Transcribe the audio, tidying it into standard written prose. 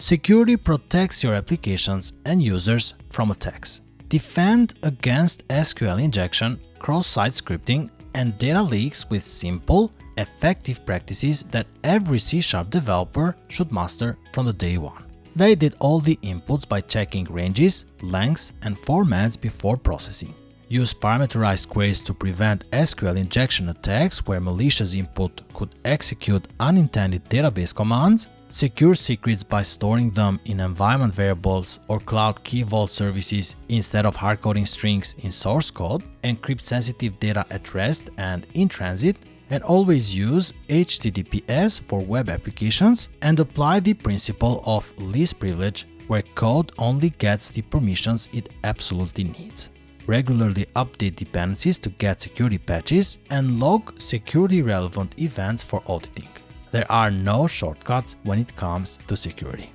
Security protects your applications and users from attacks. Defend against SQL injection, cross-site scripting, and data leaks with simple, effective practices that every C# developer should master from the day one. Validate all the inputs by checking ranges, lengths, and formats before processing. Use parameterized queries to prevent SQL injection attacks where malicious input could execute unintended database commands. Secure secrets by storing them in environment variables or cloud key vault services instead of hardcoding strings in source code. Encrypt sensitive data at rest and in transit. And always use HTTPS for web applications and apply the principle of least privilege where code only gets the permissions it absolutely needs. Regularly update dependencies to get security patches and log security relevant events for auditing. There are no shortcuts when it comes to security.